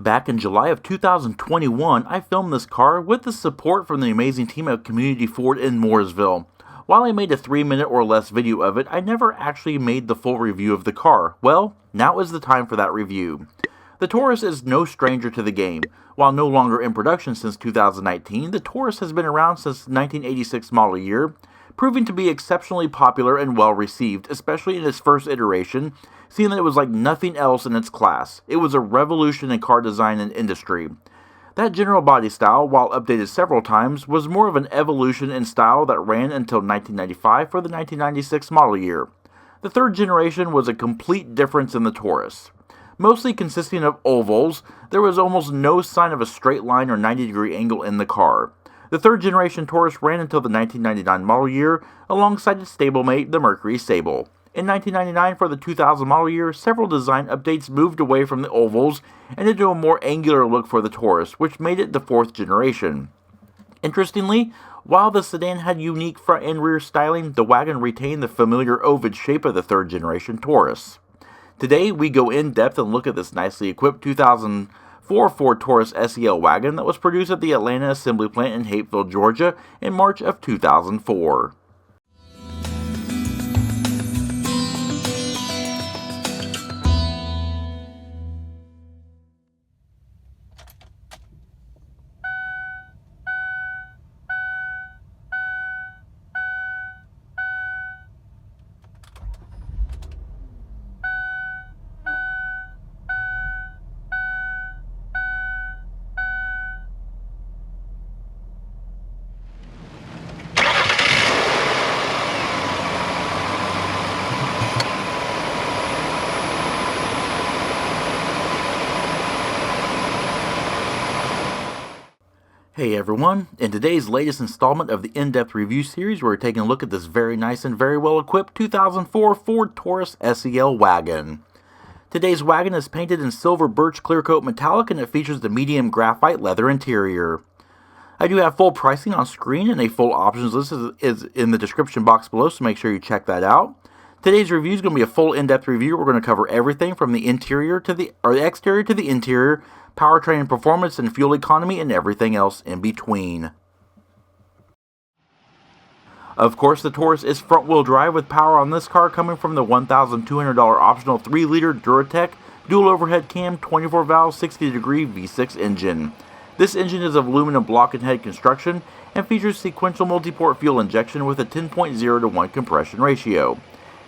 Back in July of 2021, I filmed this car with the support from the amazing team at Community Ford in Mooresville. While I made a 3-minute or less video of it, I never actually made the full review of the car. Well, now is the time for that review. The Taurus is no stranger to the game. While no longer in production since 2019, the Taurus has been around since the 1986 model year, proving to be exceptionally popular and well received, especially in its first iteration, seeing that it was like nothing else in its class. It was a revolution in car design and industry. That general body style, while updated several times, was more of an evolution in style that ran until 1995 for the 1996 model year. The third generation was a complete difference in the Taurus. Mostly consisting of ovals, there was almost no sign of a straight line or 90-degree angle in the car. The third generation Taurus ran until the 1999 model year, alongside its stablemate, the Mercury Sable. In 1999, for the 2000 model year, several design updates moved away from the ovals and into a more angular look for the Taurus, which made it the fourth generation. Interestingly, while the sedan had unique front and rear styling, the wagon retained the familiar ovid shape of the third generation Taurus. Today, we go in depth and look at this nicely equipped 2004 Ford Taurus SEL wagon that was produced at the Atlanta Assembly Plant in Hapeville, Georgia in March of 2004. Hey everyone, in today's latest installment of the in-depth review series, we're taking a look at this very nice and very well equipped 2004 Ford Taurus SEL wagon. Today's wagon is painted in silver birch clear coat metallic and it features the medium graphite leather interior. I do have full pricing on screen and a full options list is in the description box below, so make sure you check that out. Today's review is going to be a full in-depth review. We're going to cover everything from the exterior to the interior, powertrain and performance and fuel economy, and everything else in between. Of course, the Taurus is front-wheel drive with power on this car coming from the $1,200 optional 3-liter Duratec dual overhead cam 24-valve 60-degree V6 engine. This engine is of aluminum block and head construction and features sequential multi-port fuel injection with a 10.0 to 1 compression ratio.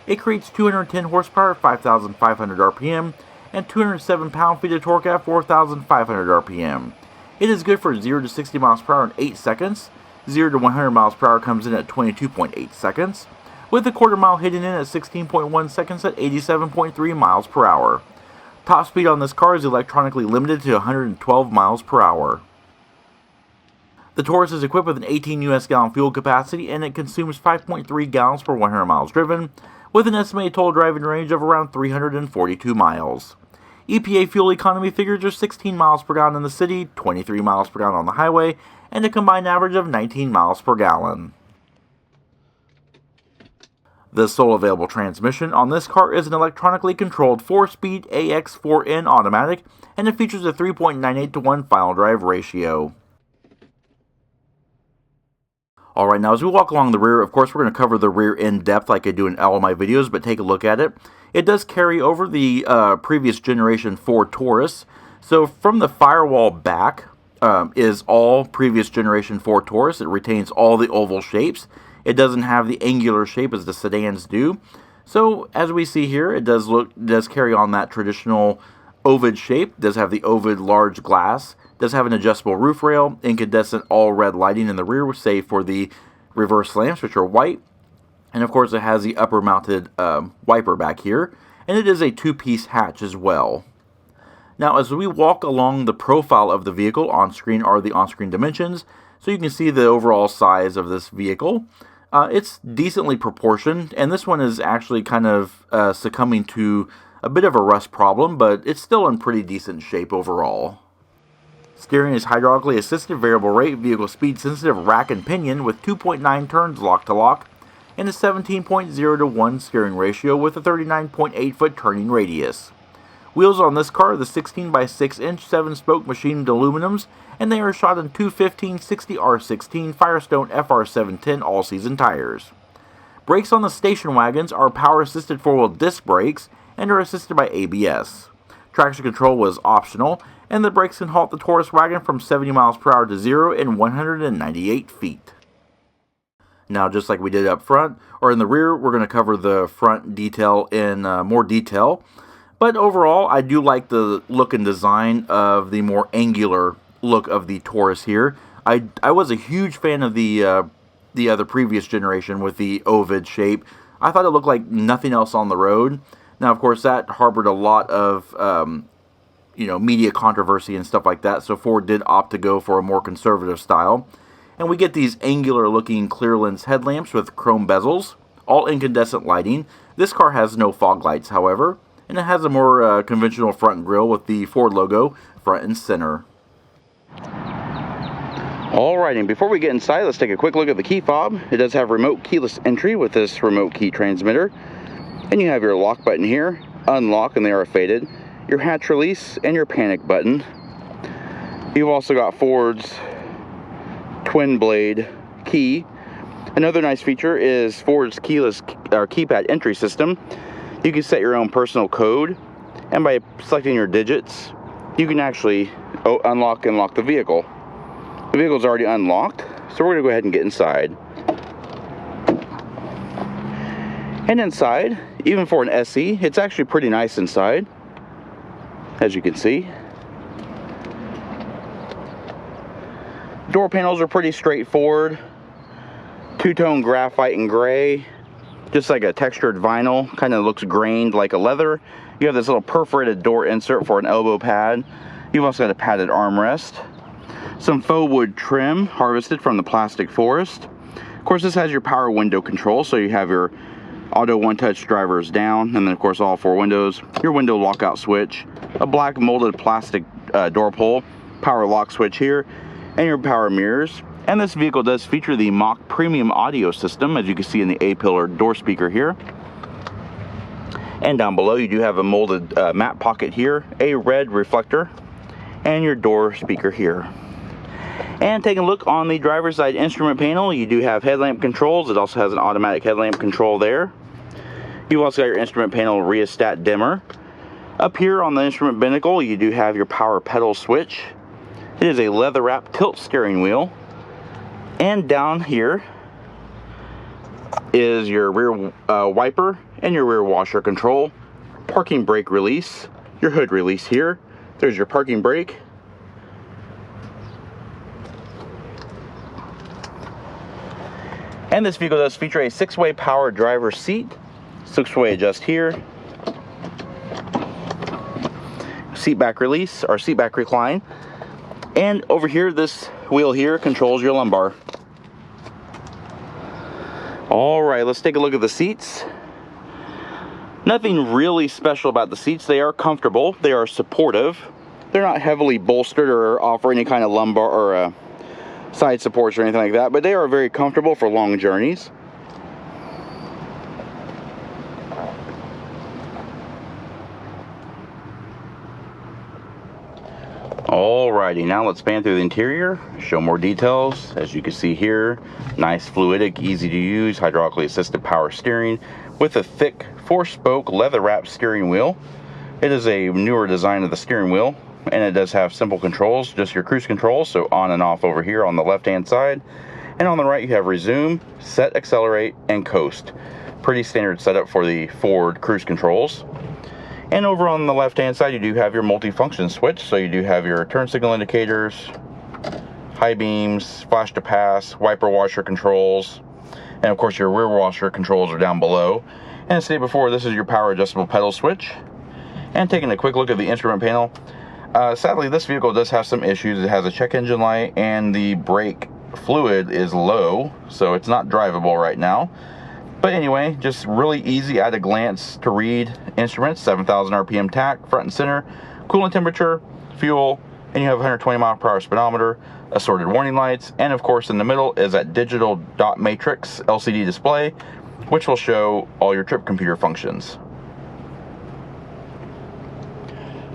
It creates 210 horsepower at 5,500 RPM and 207 pound-feet of torque at 4,500 RPM. It is good for 0 to 60 miles per hour in 8 seconds. 0 to 100 miles per hour comes in at 22.8 seconds, with a quarter mile hitting in at 16.1 seconds at 87.3 miles per hour. Top speed on this car is electronically limited to 112 miles per hour. The Taurus is equipped with an 18 US gallon fuel capacity and it consumes 5.3 gallons per 100 miles driven, with an estimated total driving range of around 342 miles. EPA fuel economy figures are 16 miles per gallon in the city, 23 miles per gallon on the highway, and a combined average of 19 miles per gallon. The sole available transmission on this car is an electronically controlled 4-speed AX4N automatic, and it features a 3.98 to 1 final drive ratio. Alright, now as we walk along the rear, of course we're going to cover the rear in depth like I do in all of my videos, but take a look at it. It does carry over the previous generation Ford Taurus. So from the firewall back is all previous generation Ford Taurus. It retains all the oval shapes. It doesn't have the angular shape as the sedans do. So as we see here, it does carry on that traditional ovid shape. It does have the ovid large glass. Does have an adjustable roof rail, incandescent all red lighting in the rear, save for the reverse lamps, which are white. And of course it has the upper mounted wiper back here, and it is a 2-piece hatch as well. Now as we walk along the profile of the vehicle, on screen are the on-screen dimensions, so you can see the overall size of this vehicle. It's decently proportioned, and this one is actually kind of succumbing to a bit of a rust problem, but it's still in pretty decent shape overall. Steering is hydraulically assisted variable rate, vehicle speed sensitive rack and pinion with 2.9 turns lock to lock, and a 17.0 to 1 steering ratio with a 39.8 foot turning radius. Wheels on this car are the 16 by 6 inch 7-spoke machined aluminums, and they are shot in 215/60 R16 Firestone FR710 all-season tires. Brakes on the station wagons are power-assisted 4-wheel disc brakes and are assisted by ABS. Traction control was optional, and the brakes can halt the Taurus wagon from 70 miles per hour to 0 in 198 feet. Now, just like we did up front, or in the rear, we're going to cover the front detail in more detail. But overall, I do like the look and design of the more angular look of the Taurus here. I was a huge fan of the other previous generation with the ovid shape. I thought it looked like nothing else on the road. Now, of course, that harbored a lot of media controversy and stuff like that, so Ford did opt to go for a more conservative style. And we get these angular-looking clear lens headlamps with chrome bezels, all incandescent lighting. This car has no fog lights, however, and it has a more conventional front grille with the Ford logo front and center. Alright, and before we get inside, let's take a quick look at the key fob. It does have remote keyless entry with this remote key transmitter. And you have your lock button here, unlock, and they are faded, your hatch release, and your panic button. You've also got Ford's twin blade key. Another nice feature is Ford's keyless keypad entry system. You can set your own personal code, and by selecting your digits, you can actually unlock and lock the vehicle. The vehicle is already unlocked, so we're going to go ahead and get inside. And inside, even for an SE, it's actually pretty nice inside, as you can see. Door panels are pretty straightforward. Two-tone graphite and gray, just like a textured vinyl, kind of looks grained like a leather. You have this little perforated door insert for an elbow pad. You've also got a padded armrest. Some faux wood trim harvested from the plastic forest. Of course, this has your power window control, so you have your auto one-touch drivers down, and then of course all 4 windows, your window lockout switch, a black molded plastic door pull, power lock switch here, and your power mirrors. And this vehicle does feature the Mach premium audio system, as you can see in the A-pillar door speaker here. And down below you do have a molded mat pocket here, a red reflector, and your door speaker here. And taking a look on the driver's side instrument panel, you do have headlamp controls. It also has an automatic headlamp control there. You've also got your instrument panel rheostat dimmer. Up here on the instrument binnacle, you do have your power pedal switch. It is a leather-wrapped tilt steering wheel. And down here is your rear wiper and your rear washer control, parking brake release, your hood release here. There's your parking brake. And this vehicle does feature a 6-way power driver seat, 6-way adjust here, seat back release or seat back recline, and over here this wheel here controls your lumbar. Alright, let's take a look at the seats. Nothing really special about the seats. They are comfortable, they are supportive, they're not heavily bolstered or offer any kind of lumbar or side supports or anything like that, but they are very comfortable for long journeys. Alrighty, now let's span through the interior, show more details. As you can see here, nice fluidic, easy to use, hydraulically assisted power steering with a thick 4-spoke leather wrapped steering wheel. It is a newer design of the steering wheel, and it does have simple controls, just your cruise control, so on and off over here on the left hand side, and on the right you have resume, set, accelerate, and coast. Pretty standard setup for the Ford cruise controls. And over on the left hand side you do have your multi-function switch, so you do have your turn signal indicators, high beams, flash to pass, wiper washer controls, and of course your rear washer controls are down below. And as stated before, this is your power adjustable pedal switch. And taking a quick look at the instrument panel, sadly this vehicle does have some issues. It has a check engine light and the brake fluid is low, so it's not drivable right now. But anyway, just really easy at a glance to read instruments. 7,000 RPM tach, front and center, coolant temperature, fuel, and you have 120 mile per hour speedometer, assorted warning lights, and of course in the middle is that digital dot matrix LCD display, which will show all your trip computer functions.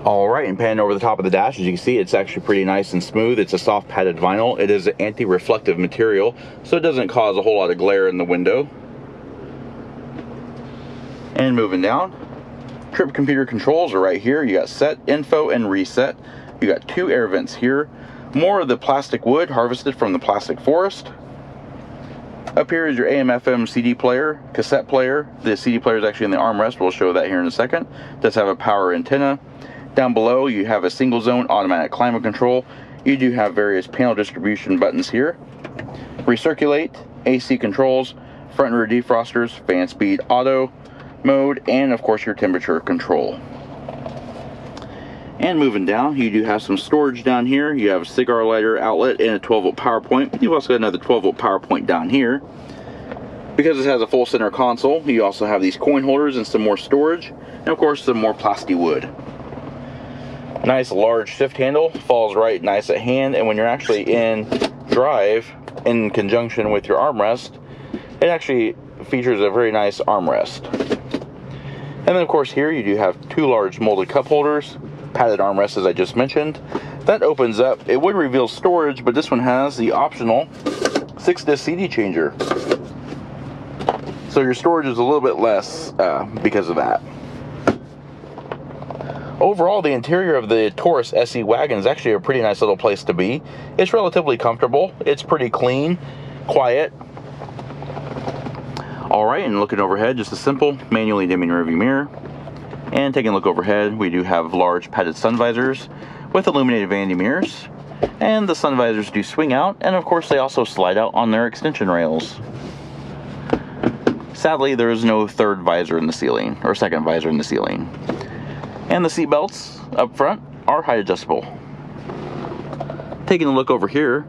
Alright, and panning over the top of the dash, as you can see, it's actually pretty nice and smooth. It's a soft padded vinyl. It is an anti-reflective material, so it doesn't cause a whole lot of glare in the window. And moving down, trip computer controls are right here. You got set, info, and reset. You got 2 air vents here. More of the plastic wood harvested from the plastic forest. Up here is your AM/FM CD player, cassette player. The CD player is actually in the armrest. We'll show that here in a second. It does have a power antenna. Down below you have a single zone automatic climate control. You do have various panel distribution buttons here. Recirculate, AC controls, front and rear defrosters, fan speed auto mode, and of course your temperature control. And moving down, you do have some storage down here. You have a cigar lighter outlet and a 12-volt power point. You've also got another 12-volt power point down here. Because it has a full center console, you also have these coin holders and some more storage, and of course some more plastic wood. Nice large shift handle, falls right nice at hand, and when you're actually in drive in conjunction with your armrest, it actually features a very nice armrest. And then of course here you do have 2 large molded cup holders, padded armrest as I just mentioned. That opens up. It would reveal storage, but this one has the optional 6-disc CD changer. So your storage is a little bit less because of that. Overall, the interior of the Taurus SE wagon is actually a pretty nice little place to be. It's relatively comfortable. It's pretty clean, quiet. Alright, and looking overhead, just a simple manually dimming rearview mirror. And taking a look overhead, we do have large padded sun visors with illuminated vanity mirrors. And the sun visors do swing out, and of course they also slide out on their extension rails. Sadly, there is no third visor in the ceiling, or second visor in the ceiling. And the seat belts up front are height adjustable. Taking a look over here,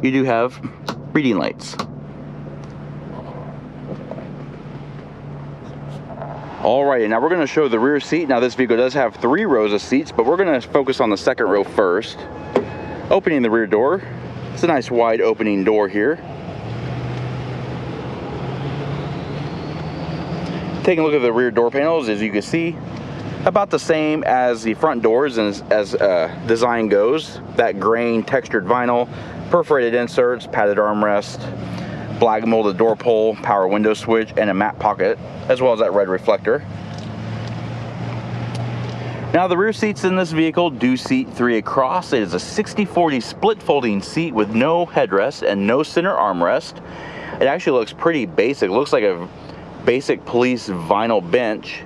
you do have reading lights. Alrighty, now we're going to show the rear seat. Now this vehicle does have 3 rows of seats, but we're going to focus on the second row first. Opening the rear door. It's a nice wide opening door here. Taking a look at the rear door panels, as you can see, about the same as the front doors as design goes. That grain textured vinyl, perforated inserts, padded armrest, black molded door pull, power window switch, and a matte pocket, as well as that red reflector. Now the rear seats in this vehicle do seat 3 across. It is a 60/40 split folding seat with no headrest and no center armrest. It actually looks pretty basic. It looks like a basic police vinyl bench.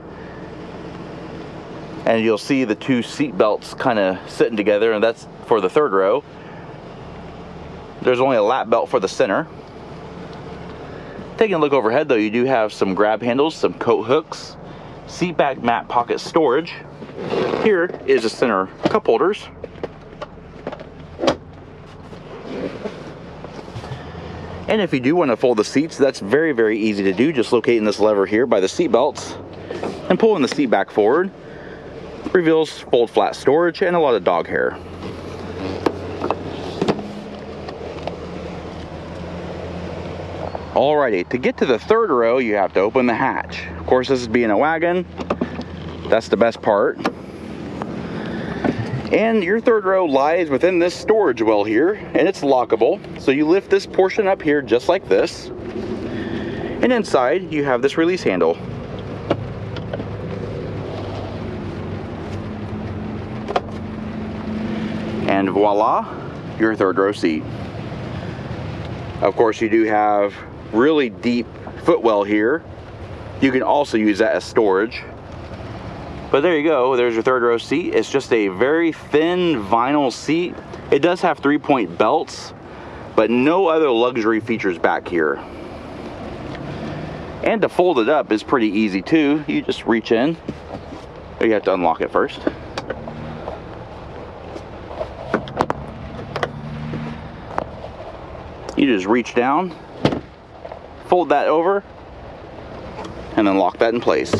And you'll see the 2 seat belts kind of sitting together, and that's for the 3rd row. There's only a lap belt for the center. Taking a look overhead though, you do have some grab handles, some coat hooks, seat back mat pocket storage. Here is the center cup holders. And if you do want to fold the seats, that's very, very easy to do. Just locating this lever here by the seat belts and pulling the seat back forward. Reveals fold flat storage and a lot of dog hair. Alrighty, to get to the 3rd row, you have to open the hatch. Of course, this is being a wagon. That's the best part. And your 3rd row lies within this storage well here, and it's lockable. So you lift this portion up here just like this. And inside, you have this release handle. And voila, your 3rd row seat. Of course, you do have really deep footwell here. You can also use that as storage. But there you go, there's your 3rd row seat. It's just a very thin vinyl seat. It does have 3-point belts, but no other luxury features back here. And to fold it up is pretty easy too. You just reach in. You have to unlock it first. You just reach down, fold that over, and then lock that in place.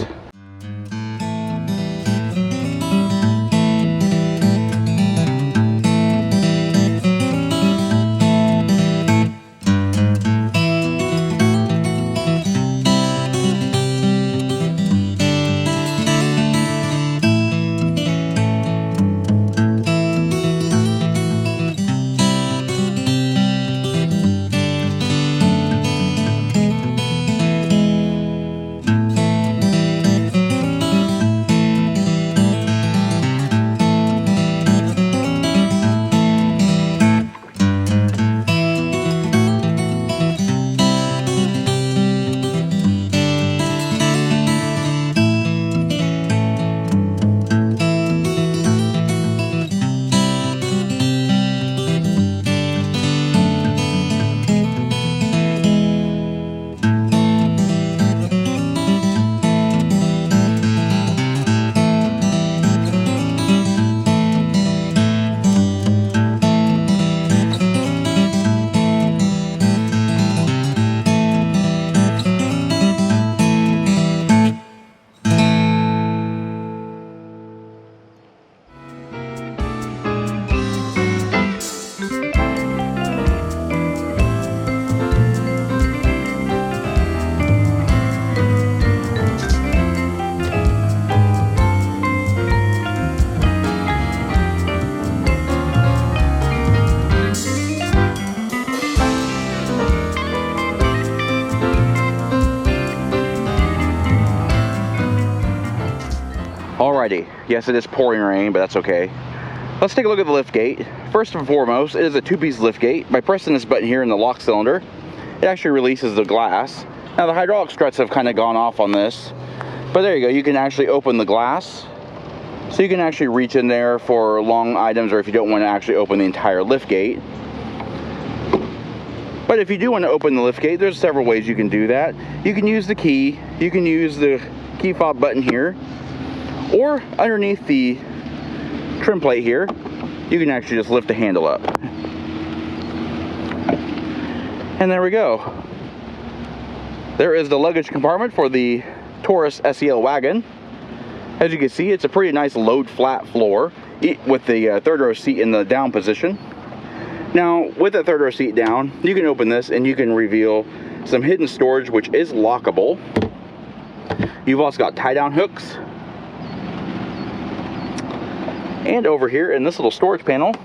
Alrighty, yes, it is pouring rain, but that's okay. Let's take a look at the lift gate. First and foremost, it is a 2-piece lift gate. By pressing this button here in the lock cylinder, it actually releases the glass. Now the hydraulic struts have kind of gone off on this, but there you go, you can actually open the glass. So you can actually reach in there for long items, or if you don't want to actually open the entire lift gate. But if you do want to open the lift gate, there's several ways you can do that. You can use the key, you can use the key fob button here, or underneath the trim plate here, you can actually just lift the handle up. And there we go. There is the luggage compartment for the Taurus SEL wagon. As you can see, it's a pretty nice load flat floor with the third row seat in the down position. Now, with the third row seat down, you can open this and you can reveal some hidden storage, which is lockable. You've also got tie-down hooks. And over here in this little storage panel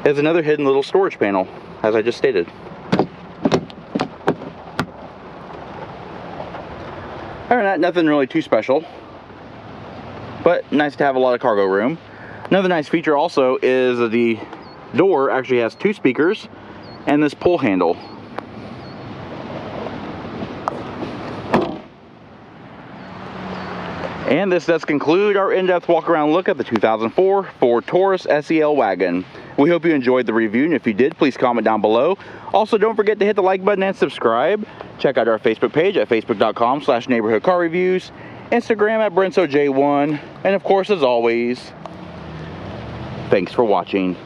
is another hidden little storage panel, as I just stated. Other than that, nothing really too special, but nice to have a lot of cargo room. Another nice feature also is the door actually has 2 speakers and this pull handle. And this does conclude our in-depth walk-around look at the 2004 Ford Taurus SEL wagon. We hope you enjoyed the review, and if you did, please comment down below. Also, don't forget to hit the like button and subscribe. Check out our Facebook page at facebook.com/neighborhoodcarreviews, Instagram at BrensoJ1, and of course, as always, thanks for watching.